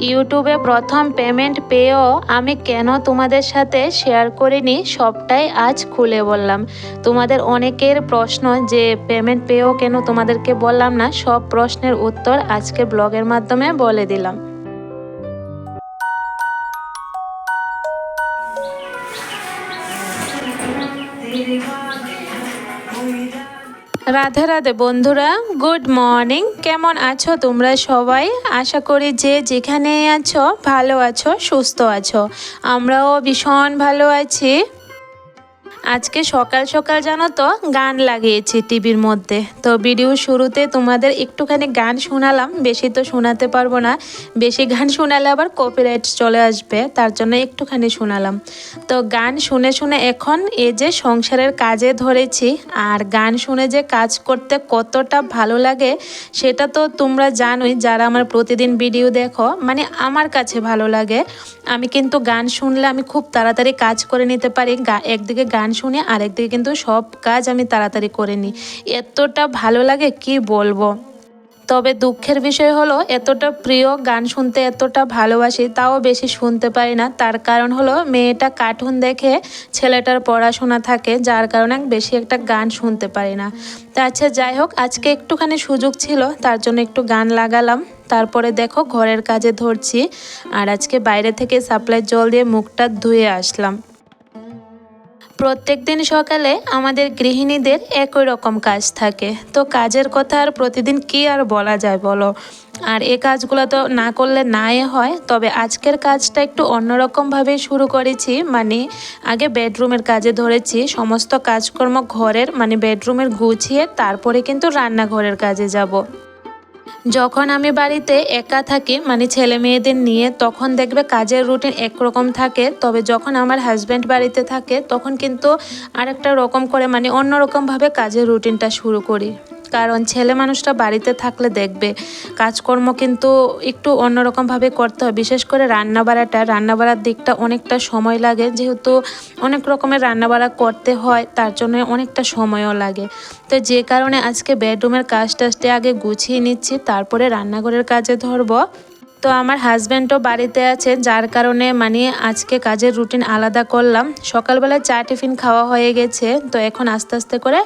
ইউটিউবে প্রথম পেমেন্ট পেয়েও আমি কেন তোমাদের সাথে শেয়ার করিনি সবটাই আজ খুলে বললাম। তোমাদের অনেকের প্রশ্ন যে পেমেন্ট পেয়েও কেন তোমাদেরকে বললাম না, সব প্রশ্নের উত্তর আজকে ব্লগের মাধ্যমে বলে দিলাম। রাধে রাধে বন্ধুরা, গুড মর্নিং। কেমন আছো তোমরা সবাই? আশা করি যে যেখানে আছো ভালো আছো, সুস্থ আছো। আমরাও ভীষণ ভালো আছি। আজকে সকাল সকাল জানো তো গান লাগিয়েছি টিভির মধ্যে, তো ভিডিও শুরুতে তোমাদের একটুখানি গান শোনালাম, বেশি তো শোনাতে পারবো না, বেশি গান শোনালে আবার কপিরাইট চলে আসবে, তার জন্য একটুখানি শোনালাম। তো গান শুনে শুনে এখন এই যে সংসারের কাজে ধরেছি। আর গান শুনে যে কাজ করতে কতটা ভালো লাগে সেটা তো তোমরা জানোই, যারা আমার প্রতিদিন ভিডিও দেখো। মানে আমার কাছে ভালো লাগে। আমি কিন্তু গান শুনলে আমি খুব তাড়াতাড়ি কাজ করে নিতে পারি। একদিকে গান শুনে আরেকদিকে কিন্তু সব কাজ আমি তাড়াতাড়ি করে নিই। এতটা ভালো লাগে কি বলবো। তবে দুঃখের বিষয় হলো এতটা প্রিয় গান শুনতে, এতটা ভালোবাসি, তাও বেশি শুনতে পারি না। তার কারণ হলো মেয়েটা কার্টুন দেখে, ছেলেটার পড়াশোনা থাকে, যার কারণে বেশি একটা গান শুনতে পারি না। তা আচ্ছা, যাই হোক, আজকে একটুখানি সুযোগ ছিল, তার জন্য একটু গান লাগালাম। তারপরে দেখো ঘরের কাজে ধরছি। আর আজকে বাইরে থেকে সাপ্লাই জল দিয়ে মুখটা ধুয়ে আসলাম। প্রত্যেক দিন সকালে আমাদের গৃহিণীদের একই রকম কাজ থাকে, তো কাজের কথা আর প্রতিদিন কি আর বলা যায় বলো। আর এই কাজগুলো তো না করলে নাই হয়। তবে আজকের কাজটা একটু অন্যরকমভাবে শুরু করেছি। মানে আগে বেডরুমের কাজে ধরেছি, সমস্ত কাজকর্ম ঘরের মানে বেডরুমের গুছিয়ে তারপরে কিন্তু রান্নাঘরের কাজে যাব। যখন আমি বাড়িতে একা থাকি মানে ছেলে মেয়েদের নিয়ে, তখন দেখবে কাজের রুটিন একরকম থাকে। তবে যখন আমার হাজব্যান্ড বাড়িতে থাকে তখন কিন্তু আরেকটা রকম করে, মানে অন্যরকমভাবে কাজের রুটিনটা শুরু করি। কারণ ছেলে মানুষটা বাড়িতে থাকলে দেখবে কাজকর্ম কিন্তু একটু অন্যরকমভাবে করতে হয়। বিশেষ করে রান্নাবাড়ার দিকটা অনেকটা সময় লাগে, যেহেতু অনেক রকমের রান্নাবাড়া করতে হয়, তার জন্য অনেকটা সময়ও লাগে। তো যে কারণে আজকে বেডরুমের কাজটা আগে গুছিয়ে নিচ্ছি, তারপরে রান্নাঘরের কাজে ধরবো। তো আমার হাজব্যান্ডও বাড়িতে আছে, যার কারণে মানে আজকে কাজের রুটিন আলাদা করলাম। সকালবেলা চা টিফিন খাওয়া হয়ে গেছে, তো এখন আস্তে আস্তে করে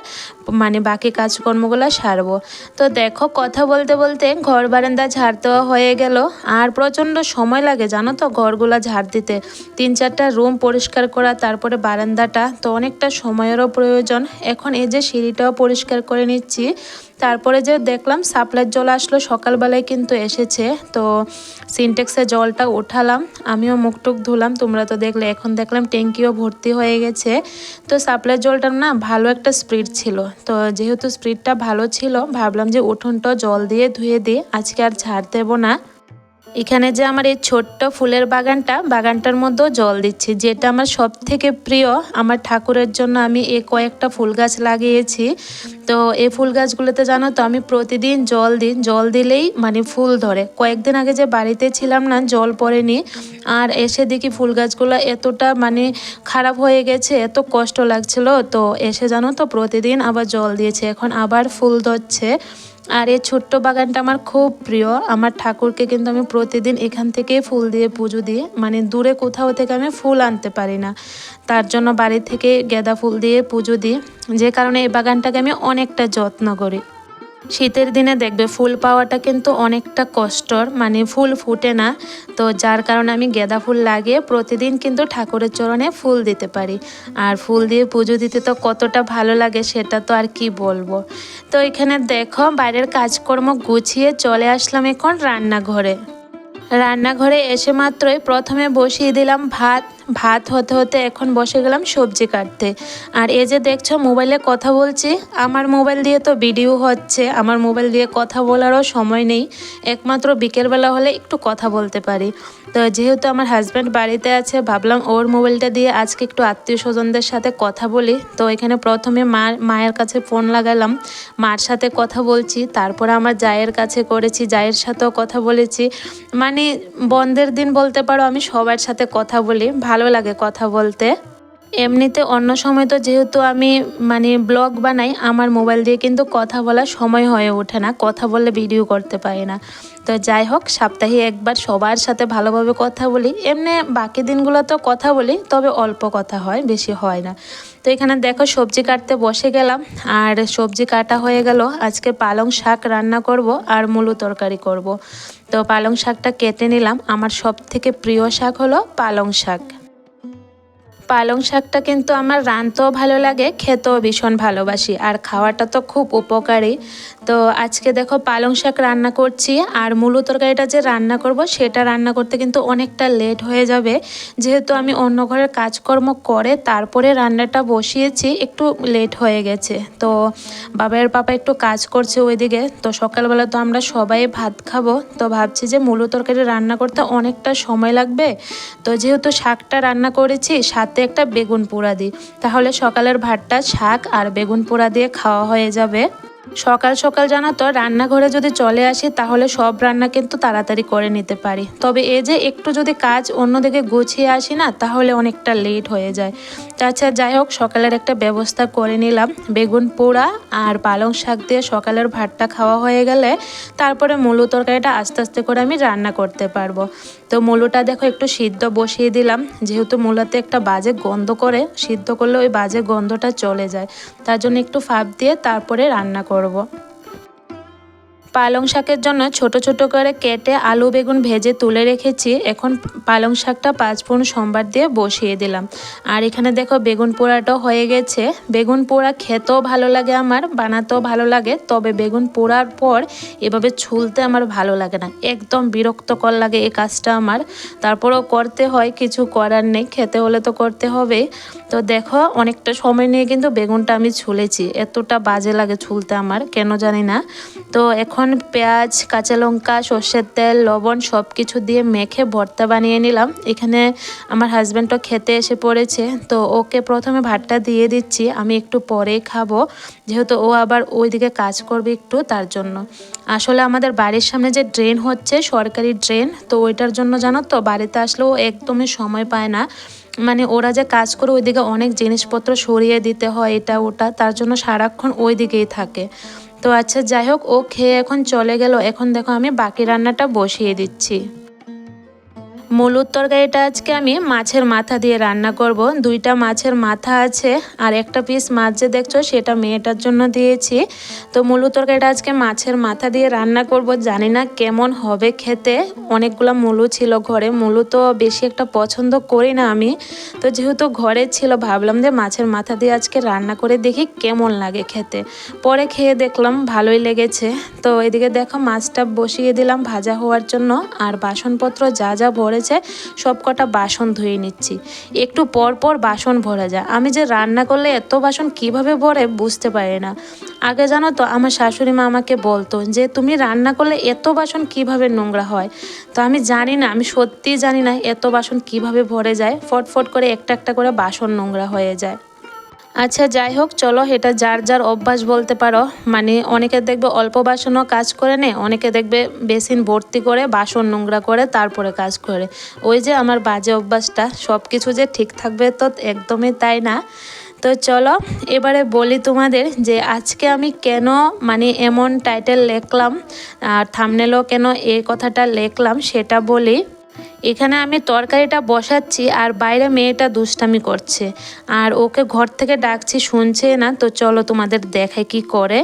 মানে বাকি কাজকর্মগুলো সারবো। তো দেখো কথা বলতে বলতে ঘর বারান্দা ঝাড় দেওয়া হয়ে গেল। আর প্রচণ্ড সময় লাগে জানো তো ঘরগুলো ঝাড় দিতে, 3-4টা রুম পরিষ্কার করা, তারপরে বারান্দাটা, তো অনেকটা সময়েরও প্রয়োজন। এখন এই যে সিঁড়িটাও পরিষ্কার করে নিচ্ছি। তারপরে যে দেখলাম সাপ্লাইয়ের জল আসলো, সকালবেলায় কিন্তু এসেছে। তো সিনটেক্সে জলটা উঠালাম, আমিও মুখটুক ধুলাম, তোমরা তো দেখলে। এখন দেখলাম ট্যাঙ্কিও ভর্তি হয়ে গেছে। তো সাপ্লাইয়ের জলটার না ভালো একটা স্পিড ছিল, তো যেহেতু স্পিডটা ভালো ছিল ভাবলাম যে উঠোনটা জল দিয়ে ধুয়ে দিই, আজকে আর ঝাড় দেবো না। এখানে যে আমার এই ছোট্ট ফুলের বাগানটার মধ্যেও জল দিচ্ছি, যেটা আমার সব থেকে প্রিয়। আমার ঠাকুরের জন্য আমি এই কয়েকটা ফুল গাছ লাগিয়েছি। তো এই ফুল গাছগুলোতে জানো তো আমি প্রতিদিন জল দিই, জল দিলেই মানে ফুল ধরে। কয়েকদিন আগে যে বাড়িতে ছিলাম না, জল পড়েনি, আর এসে দেখি ফুল গাছগুলো এতটা মানে খারাপ হয়ে গেছে, এত কষ্ট লাগছিল। তো এসে জানো তো প্রতিদিন আবার জল দিয়েছে, এখন আবার ফুল ধরছে। আর এই ছোট্ট বাগানটা আমার খুব প্রিয়। আমার ঠাকুরকে কিন্তু আমি প্রতিদিন এখান থেকেই ফুল দিয়ে পুজো দিই, মানে দূরে কোথাও থেকে আমি ফুল আনতে পারি না, তার জন্য বাড়ি থেকে গাঁদা ফুল দিয়ে পুজো দিই। যে কারণে এই বাগানটাকে আমি অনেকটা যত্ন করি। শীতের দিনে দেখবে ফুল পাওয়াটা কিন্তু অনেকটা কষ্টর, মানে ফুল ফুটে না। তো যার কারণে আমি গাঁদা ফুল লাগিয়ে প্রতিদিন কিন্তু ঠাকুরের চরণে ফুল দিতে পারি। আর ফুল দিয়ে পুজো দিতে তো কতটা ভালো লাগে সেটা তো আর কি বলবো। তো এখানে দেখো বাইরের কাজকর্ম গুছিয়ে চলে আসলাম এখন রান্নাঘরে এসে মাত্রই প্রথমে বসিয়ে দিলাম ভাত হতে হতে এখন বসে গেলাম সবজি কাটতে। আর এই যে দেখছো মোবাইলে কথা বলছি, আমার মোবাইল দিয়ে তো ভিডিও হচ্ছে, আমার মোবাইল দিয়ে কথা বলারও সময় নেই। একমাত্র বিকেলবেলা হলে একটু কথা বলতে পারি। তো যেহেতু আমার হাজব্যান্ড বাড়িতে আছে, ভাবলাম ওর মোবাইলটা দিয়ে আজকে একটু আত্মীয় স্বজনদের সাথে কথা বলি। তো এখানে প্রথমে মায়ের কাছে ফোন লাগালাম, মার সাথে কথা বলছি। তারপরে আমার জায়ের কাছে করেছি, জায়ের সাথেও কথা বলেছি। মানে বন্ধের দিন বলতে পারো আমি সবার সাথে কথা বলি, ভালো লাগে কথা বলতে। এমনিতে অন্য সময় তো যেহেতু আমি মানে ব্লগ বানাই, আমার মোবাইল দিয়ে কিন্তু কথা বলার সময় হয়ে ওঠে না, কথা বললে ভিডিও করতে পারি না। তো যাই হোক, সপ্তাহে একবার সবার সাথে ভালোভাবে কথা বলি। এমনি বাকি দিনগুলো তো কথা বলি, তবে অল্প কথা হয়, বেশি হয় না। তো এখানে দেখো সবজি কাটতে বসে গেলাম, আর সবজি কাটা হয়ে গেল। আজকে পালং শাক রান্না করব আর মূলো তরকারি করব। তো পালং শাকটা কেটে নিলাম। আমার সব থেকে প্রিয় শাক হলো পালং শাক। পালং শাকটা কিন্তু আমার রাঁধতেও ভালো লাগে, খেতেও ভীষণ ভালোবাসি, আর খাওয়াটা তো খুব উপকারী। তো আজকে দেখো পালং শাক রান্না করছি, আর মূলো তরকারিটা যে রান্না করব সেটা রান্না করতে কিন্তু অনেকটা লেট হয়ে যাবে, যেহেতু আমি অন্য ঘরের কাজকর্ম করে তারপরে রান্নাটা বসিয়েছি, একটু লেট হয়ে গেছে। তো বাবার পাপা একটু কাজ করছে ওইদিকে, তো সকালবেলা তো আমরা সবাই ভাত খাবো, তো ভাবছি যে মূলো তরকারি রান্না করতে অনেকটা সময় লাগবে। তো যেহেতু শাকটা রান্না করেছি, সাথে একটা বেগুন পোড়া দিই, তাহলে সকালের ভাতটা শাক আর বেগুন পোড়া দিয়ে খাওয়া হয়ে যাবে। সকাল সকাল জানো তো রান্নাঘরে যদি চলে আসি তাহলে সব রান্না কিন্তু তাড়াতাড়ি করে নিতে পারি, তবে এই যে একটু যদি কাজ অন্যদিকে গুছিয়ে আসি না, তাহলে অনেকটা লেট হয়ে যায়। আচ্ছা যাই হোক, সকালের একটা ব্যবস্থা করে নিলাম। বেগুন পোড়া আর পালং শাক দিয়ে সকালের ভাতটা খাওয়া হয়ে গেলে তারপরে মূলো তরকারিটা আস্তে আস্তে করে আমি রান্না করতে পারবো। তো মূলোটা দেখো একটু সিদ্ধ বসিয়ে দিলাম, যেহেতু মূলাতে একটা বাজে গন্ধ করে, সিদ্ধ করলে ওই বাজে গন্ধটা চলে যায়, তার জন্য একটু ফাঁপ দিয়ে তারপরে রান্না করব। পালং শাকের জন্য ছোট ছোট করে কেটে আলু বেগুন ভেজে তুলে রেখেছি। এখন পালং শাকটা 5 ফোড়ন সম্বার দিয়ে বসিয়ে দিলাম। আর এখানে দেখো বেগুন পোড়াটাও হয়ে গেছে। বেগুন পোড়া খেতেও ভালো লাগে আমার, বানাতেও ভালো লাগে, তবে বেগুন পোড়ার পর এভাবে ছুলতে আমার ভালো লাগে না, একদম বিরক্তকর লাগে এই কাজটা আমার। তারপরেও করতে হয়, কিছু করার নেই, খেতে হলে তো করতে হবে। তো দেখো অনেকটা সময় নিয়ে কিন্তু বেগুনটা আমি ছুলেছি, এতটা বাজে লাগে ছুলতে আমার, কেন জানি না। তো এখন পেঁয়াজ কাঁচা লঙ্কা সর্ষের তেল লবণ সব কিছু দিয়ে মেখে ভর্তা বানিয়ে নিলাম। এখানে আমার হাজব্যান্ডও খেতে এসে পড়েছে, তো ওকে প্রথমে ভাতটা দিয়ে দিচ্ছি, আমি একটু পরেই খাবো, যেহেতু ও আবার ওইদিকে কাজ করবে একটু, তার জন্য। আসলে আমাদের বাড়ির সামনে যে ড্রেন হচ্ছে, সরকারি ড্রেন, তো ওইটার জন্য জানো তো বাড়িতে আসলেও একদমই সময় পায় না। মানে ওরা যে কাজ করে ওইদিকে অনেক জিনিসপত্র সরিয়ে দিতে হয়, এটা ওটা, তার জন্য সারাক্ষণ ওই দিকেই থাকে। তো আচ্ছা যাই হোক, ও খেয়ে এখন চলে গেল। এখন দেখো আমি বাকি রান্নাটা বসিয়ে দিচ্ছি। মূলোর তরকারিটা আজকে আমি মাছের মাথা দিয়ে রান্না করব। 2টা মাছের মাথা আছে, আর একটা পিস মাছ যে দেখছো সেটা মেয়েটার জন্য দিয়েছি। তো মূলো তরকারিটা আজকে মাছের মাথা দিয়ে রান্না করব, জানি না কেমন হবে খেতে। অনেকগুলো মূলো ছিল ঘরে, মূলো তো বেশি একটা পছন্দ করি না আমি, তো যেহেতু ঘরে ছিল ভাবলাম যে মাছের মাথা দিয়ে আজকে রান্না করে দেখি কেমন লাগে খেতে। পরে খেয়ে দেখলাম ভালোই লেগেছে। তো এদিকে দেখো মাছটা বসিয়ে দিলাম ভাজা হওয়ার জন্য, আর বাসনপত্র যা যা ভরে সব কটা বাসন ধুয়ে নিচ্ছি। একটু পর পর বাসন ভরে যায়, আমি যে রান্না করলে এত বাসন কিভাবে ভরে বুঝতে পারি না। আগে জানো তো আমার শাশুড়ি মা আমাকে বলতো যে তুমি রান্না করলে এত বাসন কিভাবে নোংরা হয়, তো আমি জানি না, আমি সত্যিই জানি না এত বাসন কিভাবে ভরে যায়, ফটফট করে একটা একটা করে বাসন নোংরা হয়ে যায়। আচ্ছা যাই হোক, চলো, এটা যার যার অভ্যাস বলতে পারো। মানে অনেকে দেখবে অল্প বাসনও কাজ করে নেয়, অনেকে দেখবে বেসিন ভর্তি করে বাসন নোংরা করে তারপরে কাজ করে। ওই যে আমার বাজে অভ্যাসটা, সব কিছু যে ঠিক থাকবে তো একদমই তাই না। তো চলো এবারে বলি তোমাদের যে আজকে আমি কেন মানে এমন টাইটেল লিখলাম আর থাম্বনেলও কেন এই কথাটা লিখলাম সেটা বলি। এখানে আমি তরকারিটা বসাচ্ছি আর বাইরে মেয়েটা দুষ্টামি করছে, আর ওকে ঘর থেকে ডাকছি শুনছে না। তো চলো তোমাদের দেখাই কি করে।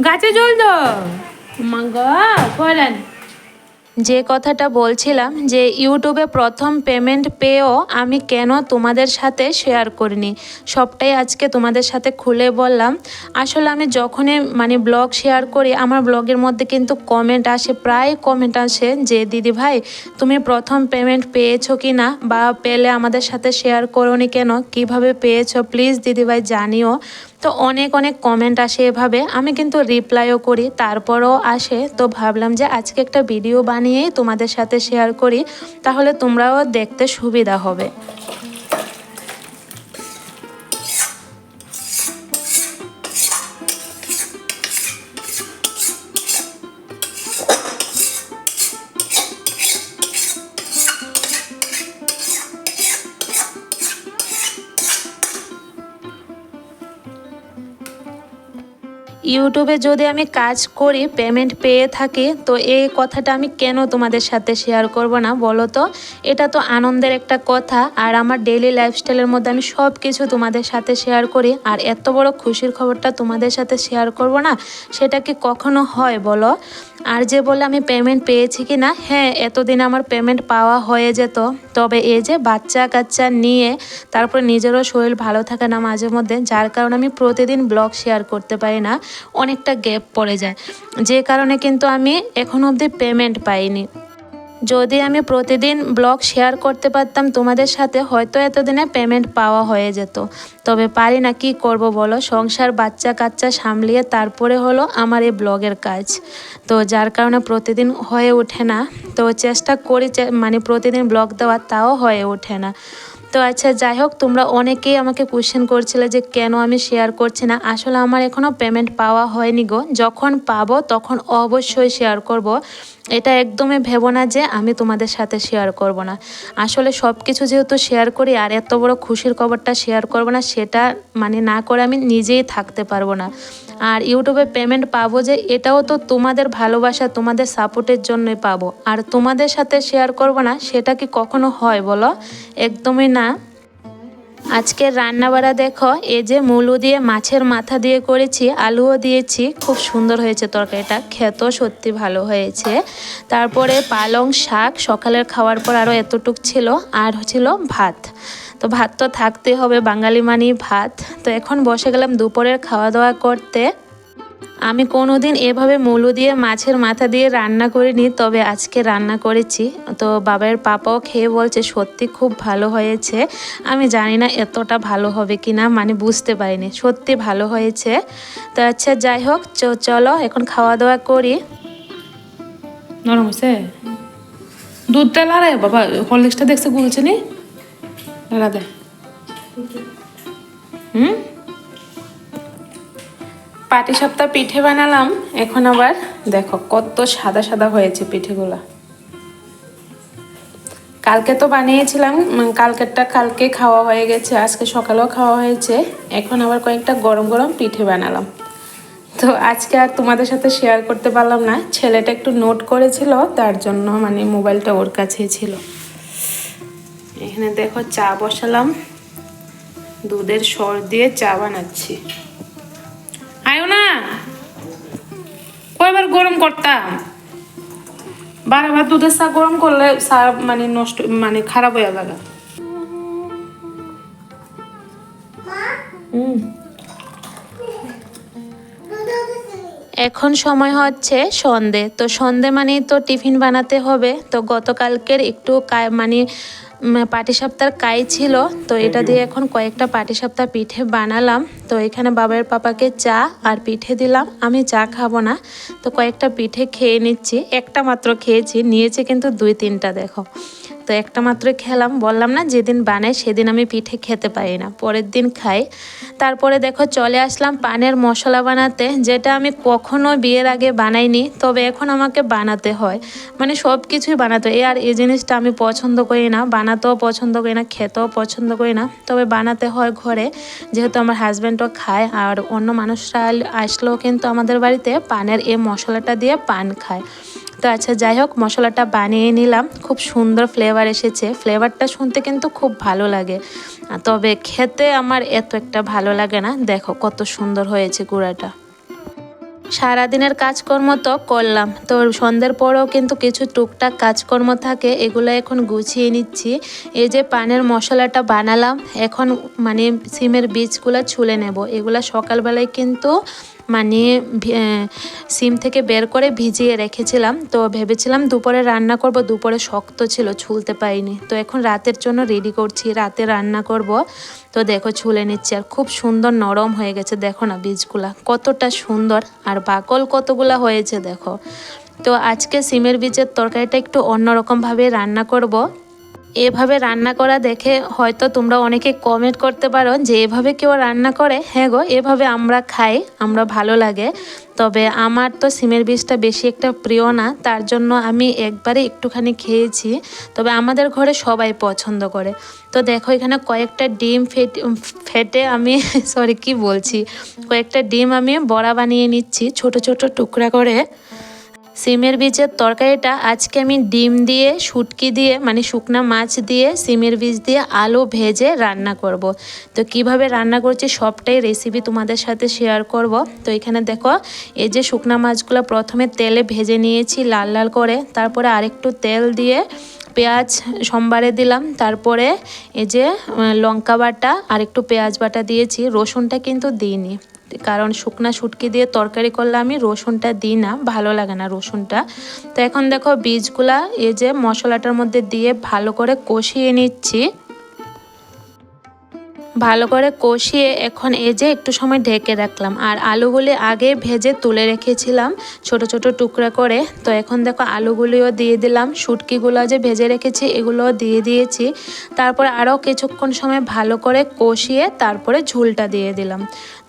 গাছে জল দাও মাঙ্গা করেন। যে কথাটা বলছিলাম যে ইউটিউবে প্রথম পেমেন্ট পেয়েও আমি কেন তোমাদের সাথে শেয়ার করিনি, সবটাই আজকে তোমাদের সাথে খুলে বললাম। আসলে আমি যখনই মানে ব্লগ শেয়ার করি, আমার ব্লগের মধ্যে কিন্তু কমেন্ট আসে, প্রায় কমেন্ট আসে যে দিদি ভাই তুমি প্রথম পেমেন্ট পেয়েছো কি না, বা পেলে আমাদের সাথে শেয়ার করোনি কেন, কিভাবে পেয়েছো প্লিজ দিদি ভাই জানিও। তো অনেক অনেক কমেন্ট আসে এভাবে, আমি কিন্তু রিপ্লাইও করি, তারপরও আসে। তো ভাবলাম যে আজকে একটা ভিডিও বানিয়েই তোমাদের সাথে শেয়ার করি, তাহলে তোমরাও দেখতে সুবিধা হবে। ইউটিউবে যদি আমি কাজ করি পেমেন্ট পেয়ে থাকি তো এই কথাটা আমি কেন তোমাদের সাথে শেয়ার করব না বলো তো। এটা তো আনন্দের একটা কথা, আর আমার ডেইলি লাইফস্টাইলের মধ্যে আমি সব কিছু তোমাদের সাথে শেয়ার করি, আর এত বড় খুশির খবরটা তোমাদের সাথে শেয়ার করব না, সেটা কি কখনো হয় বলো। আর যে বলে আমি পেমেন্ট পেয়েছি কি না, হ্যাঁ এতদিন আমার পেমেন্ট পাওয়া হয়ে যেত, তবে এই যে বাচ্চা কাচ্চা নিয়ে তারপর নিজেরও শরীর ভালো থাকে না মাঝে মধ্যে, যার কারণে আমি প্রতিদিন ব্লগ শেয়ার করতে পারি না, অনেকটা গ্যাপ পড়ে যায়, যে কারণে কিন্তু আমি এখন অবধি পেমেন্ট পাইনি। যদি আমি প্রতিদিন ব্লগ শেয়ার করতে পারতাম তোমাদের সাথে, হয়তো এতদিনে পেমেন্ট পাওয়া হয়ে যেত, তবে পারি না, কি করব বলো। সংসার বাচ্চা কাচ্চা সামলিয়ে তারপরে হলো আমার এই ব্লগের কাজ, তো যার কারণে প্রতিদিন হয়ে ওঠে না। তো চেষ্টা করি মানে প্রতিদিন ব্লগ দেওয়ার, তাও হয়ে ওঠে না। তো আচ্ছা যাই হোক, তোমরা অনেকেই আমাকে কোয়েশ্চেন করছিলে যে কেন আমি শেয়ার করছি না। আসলে আমার এখনও পেমেন্ট পাওয়া হয়নি গো, যখন পাবো তখন অবশ্যই শেয়ার করব। এটা একদমই ভেবো না যে আমি তোমাদের সাথে শেয়ার করব না। আসলে সব কিছু যেহেতু শেয়ার করি, আর এত বড় খুশির খবরটা শেয়ার করব না, সেটা মানে না করে আমি নিজেই থাকতে পারবো না। আর ইউটিউবে পেমেন্ট পাবো যে, এটাও তো তোমাদের ভালোবাসা তোমাদের সাপোর্টের জন্যই পাবো, আর তোমাদের সাথে শেয়ার করব না সেটা কি কখনো হয় বলো? একদমই না। আজকের রান্নাবাড়া দেখো, এই যে মূলো দিয়ে মাছের মাথা দিয়ে করেছি, আলুও দিয়েছি, খুব সুন্দর হয়েছে তরকারিটা, খেতেও সত্যি ভালো হয়েছে। তারপরে পালং শাক সকালের খাওয়ার পর আরও এতটুক ছিল, আর ছিল ভাত। তো ভাত তো থাকতে হবে, বাঙালি মানেই ভাত। তো এখন বসে গেলাম দুপুরের খাওয়া দাওয়া করতে। আমি কোনোদিন এভাবে মূলো দিয়ে মাছের মাথা দিয়ে রান্না করিনি, তবে আজকে রান্না করেছি। তো বাবার পাপাও খেয়ে বলছে সত্যি খুব ভালো হয়েছে। আমি জানি না এতটা ভালো হবে কি না, মানে বুঝতে পারিনি, সত্যি ভালো হয়েছে। তো আচ্ছা যাই হোক, চলো এখন খাওয়া দাওয়া করি। নরম হয়েছে? দুধটা লাড়াই বাবা, হরলিক্সটা দেখছে গুলছে নি, লাড়া দে। পাটিসাপটা পিঠে বানালাম, এখন আবার দেখো কত সাদা সাদা হয়েছে পিঠেগুলা। কালকে তো বানিয়েছিলাম, কালকেরটা কালকে খাওয়া হয়ে গেছে, আজকে সকালেও খাওয়া হয়েছে, এখন আবার কয়েকটা গরম গরম পিঠে বানালাম। তো আজকে আর তোমাদের সাথে শেয়ার করতে পারলাম না, ছেলেটা একটু নোট করেছিল, তার জন্য মানে মোবাইলটা ওর কাছেই ছিল। এখানে দেখো চা বসালাম, দুধের সর দিয়ে চা বানাচ্ছি। আয়ো না, কয়বার গরম করতাম, বারবার দুধের চা গরম করলে চা মানে নষ্ট, মানে খারাপ হয়ে যাবে। এখন সময় হচ্ছে সন্ধে, তো সন্ধে মানেই তো টিফিন বানাতে হবে। তো গতকালকের একটু মানে পাটিসাপটার কাই ছিল, তো এটা দিয়ে এখন কয়েকটা পাটিসাপটা পিঠে বানালাম। তো এখানে বাবার পাপাকে চা আর পিঠে দিলাম, আমি চা খাবো না, তো কয়েকটা পিঠে খেয়ে নিচ্ছি। একটা মাত্র খেয়েছি, নিয়েছি কিন্তু 2-3টা দেখো। তো একটা মাত্র খেলাম, বললাম না যেদিন বানাই সেদিন আমি পিঠে খেতে পারি না, পরের দিন খাই। তারপরে দেখো চলে আসলাম পানের মশলা বানাতে, যেটা আমি কখনো বিয়ের আগে বানাইনি, তবে এখন আমাকে বানাতে হয়, মানে সব কিছুই বানাতে হয়। আর এই জিনিসটা আমি পছন্দ করি না, বানাতেও পছন্দ করি না, খেতেও পছন্দ করি না, তবে বানাতে হয় ঘরে, যেহেতু আমার হাজব্যান্ডও খায়, আর অন্য মানুষরা আসলেও কিন্তু আমাদের বাড়িতে পানের এই মশলাটা দিয়ে পান খায়। তো আচ্ছা যাই হোক, মশলাটা বানিয়ে নিলাম, খুব সুন্দর ফ্লেভার এসেছে, ফ্লেভারটা শুনতে কিন্তু খুব ভালো লাগে, তবে খেতে আমার এত একটা ভালো লাগে না। দেখো কত সুন্দর হয়েছে গুঁড়াটা। সারাদিনের কাজকর্ম তো করলাম, তো সন্ধ্যের পরেও কিন্তু কিছু টুকটাক কাজকর্ম থাকে, এগুলো এখন গুছিয়ে নিচ্ছি। এই যে পানের মশলাটা বানালাম, এখন মানে সিমের বীজগুলো ছুলে নেব। এগুলো সকালবেলায় কিন্তু মানে সিম থেকে বের করে ভিজিয়ে রেখেছিলাম, তো ভেবেছিলাম দুপুরে রান্না করব, দুপুরে শক্ত ছিল ছুলতে পারিনি, তো এখন রাতের জন্য রেডি করছি, রাতে রান্না করব। তো দেখো ছুলে নিচ্ছি, আর খুব সুন্দর নরম হয়ে গেছে, দেখো না বীজগুলা কতটা সুন্দর, আর বাকল কতগুলা হয়েছে দেখো। তো আজকে সিমের বীজের তরকারিটা একটু অন্যরকমভাবে রান্না করব। এভাবে রান্না করা দেখে হয়তো তোমরা অনেকে কমেন্ট করতে পারো যে এভাবে কেউ রান্না করে। হ্যাঁ গো, এভাবে আমরা খাই, আমরা ভালো লাগে। তবে আমার তো সিমের বীজটা বেশি একটা প্রিয় না, তার জন্য আমি একবারে একটুখানি খেয়েছি। তবে আমাদের ঘরে সবাই পছন্দ করে। তো দেখো এখানে কয়েকটা ডিম ফেটে আমি সরি কি বলছি, কয়েকটা ডিম আমি বড়া বানিয়ে নিচ্ছি ছোট ছোট টুকরা করে। সিমের বীজের তরকারিটা আজকে আমি ডিম দিয়ে, শুটকি দিয়ে, মানে শুকনা মাছ দিয়ে, সিমের বীজ দিয়ে আলু ভেজে রান্না করব। তো কিভাবে রান্না করছি সবটাই রেসিপি তোমাদের সাথে শেয়ার করব। তো এখানে দেখো এই যে শুকনা মাছগুলো প্রথমে তেলে ভেজে নিয়েছি লাল লাল করে, তারপরে আরেকটু তেল দিয়ে পেঁয়াজ সোমবারে দিলাম, তারপরে এই যে লঙ্কা বাটা আর একটু পেঁয়াজ বাটা দিয়েছি, রসুনটা কিন্তু দিইনি, কারণ শুকনা শুটকি দিয়ে তরকারি করলে আমি রসুনটা দিই না, ভালো লাগে না রসুনটা। তো এখন দেখো বীজগুলা এই যে মশলাটার মধ্যে দিয়ে ভালো করে কষিয়ে নিচ্ছি। ভালো করে কষিয়ে এখন এই যে একটু সময় ঢেকে রাখলাম। আর আলুগুলি আগে ভেজে তুলে রেখেছিলাম ছোট ছোট টুকরা করে। তো এখন দেখো আলুগুলিও দিয়ে দিলাম, শুটকিগুলো যে ভেজে রেখেছি এগুলোও দিয়ে দিয়েছি। তারপরে আরও কিছুক্ষণ সময় ভালো করে কষিয়ে তারপরে ঝোলটা দিয়ে দিলাম।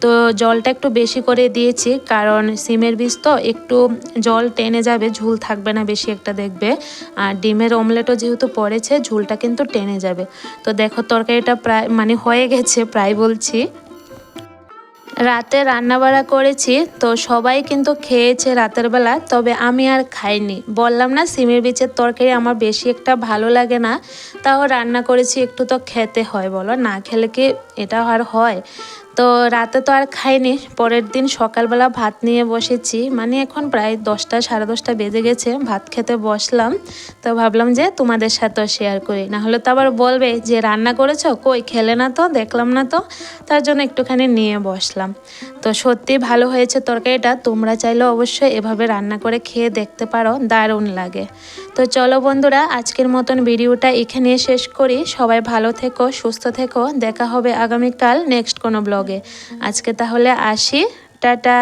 তো জলটা একটু বেশি করে দিয়েছি, কারণ সিমের বীজ তো একটু জল টেনে যাবে, ঝোল থাকবে না বেশি একটা দেখবে। আর ডিমের অমলেটও যেহেতু পড়েছে, ঝোলটা কিন্তু টেনে যাবে। তো দেখো তরকারিটা প্রায় মানে হয়ে গেছে, প্রায় বলছি। রাতে রান্নাবাড়া করেছি, তো সবাই কিন্তু খেয়েছে রাতের বেলা, তবে আমি আর খাইনি। বললাম না সিমের বীজের তরকারি আমার বেশি একটা ভালো লাগে না, তাও রান্না করেছি, একটু তো খেতে হয় বলো, না খেলে কি এটা আর হয়। তো রাতে তো আর খাইনি, পরের দিন সকালবেলা ভাত নিয়ে বসেছি, মানে এখন প্রায় 10টা সাড়ে 10টা বেজে গেছে, ভাত খেতে বসলাম। তো ভাবলাম যে তোমাদের সাথেও শেয়ার করি, না হলে তো আবার বলবে যে রান্না করেছো, কই খেলে না তো, দেখলাম না তো, তার জন্য একটুখানি নিয়ে বসলাম। তো সত্যি ভালো হয়েছে তরকারিটা, তোমরা চাইলে অবশ্যই এভাবে রান্না করে খেয়ে দেখতে পারো, দারুণ লাগে। তো চলো বন্ধুরা, আজকের মতন ভিডিওটা এখানে শেষ করি। সবাই ভালো থেকো, সুস্থ থেকো, দেখা হবে আগামীকাল নেক্সট কোনো ব্লগে। আজকে তাহলে আসি, টাটা।